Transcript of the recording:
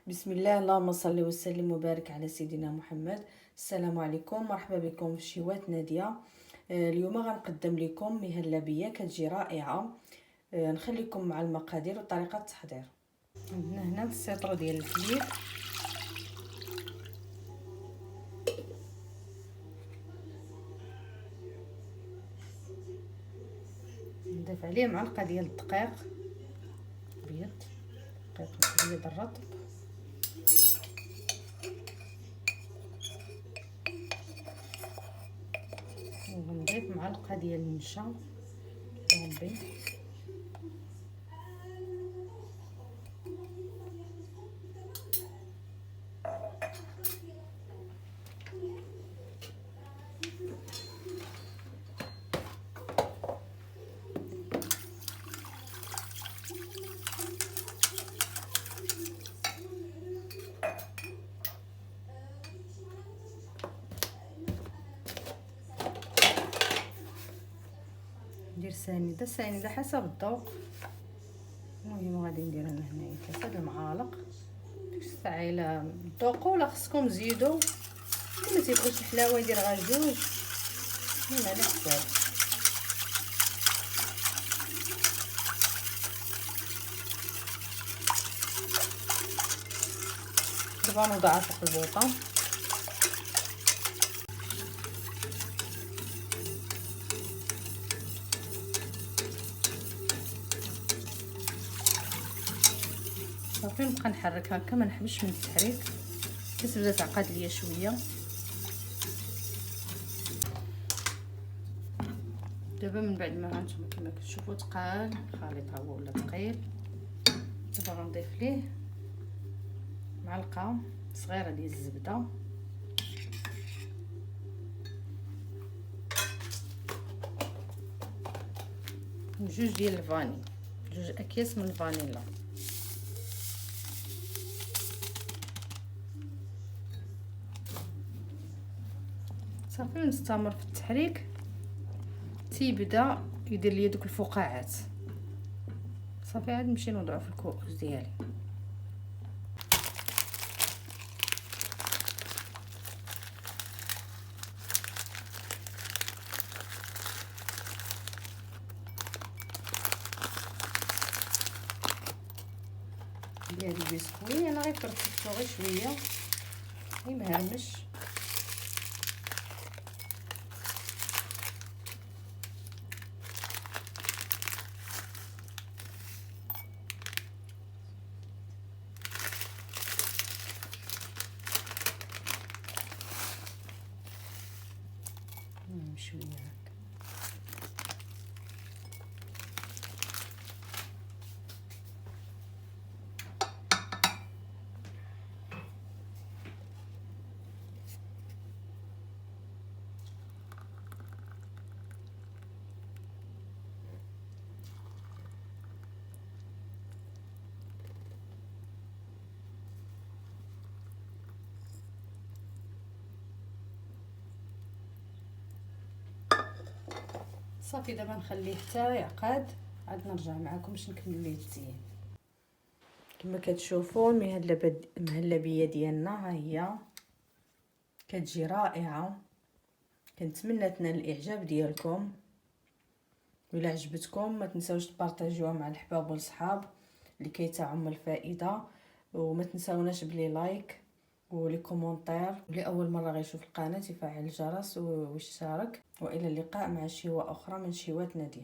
بسم الله، اللهم صل وسلم وبارك على سيدنا محمد. السلام عليكم، مرحبا بكم في شيوات نادية. اليوم غنقدم لكم مهلبيه كتجي رائعه. نخليكم مع المقادير وطريقه التحضير. عندنا هنا السيطرو ديال الحليب، نضيف عليه معلقه ديال الدقيق ابيض، دقيق ابيض الرطب، ونضيف معلقه ديال النشا ربي، ندير ساندة حسب الذوق. المهم غادي ندير انا هنايا 3 المعالق. ديك الساعه الا ذوقوا ولا خصكم تزيدوا، ما تيبغيش الحلاوه يدير غير 2، المهم على حساب. دابا نوضعها فوق البوطه. صافي نبقى نحرك هكا، ما نحبش من التحريك، كتبدا تعقد ليا شويه. دابا من بعد ما هانتوما كما كتشوفوا تقال الخليط ها هو ولا ثقيل. دابا غنضيف ليه معلقه صغيره ديال الزبده، وجوج ديال الفاني، 2 اكياس من الفانيلا. صافي نستمر في التحريك تيبدا يدير لي دوك الفقاعات. صافي عاد نمشي نوضعو في الكؤوس ديالي. هاد البسكويت انا غير فرفتو غير شويه، غير مهرمش. شويه هكا. صافي دابا نخليه حتى يعقد، عاد نرجع معكم باش نكمل ليه التزيين. كما كتشوفوا المهلبيه ديالنا ها هي كتجي رائعه. كنتمنى تنال الاعجاب ديالكم، ولا عجبتكم ما تنساوش تبارطاجيوها مع الحباب والصحاب لكي تعم الفائده. وما تنساوناش بلي لايك ولي كومونتير، ولي اول مره غيشوف القناه يفعل الجرس ويشترك. والى اللقاء مع شيوه اخرى من شيوات ناديه.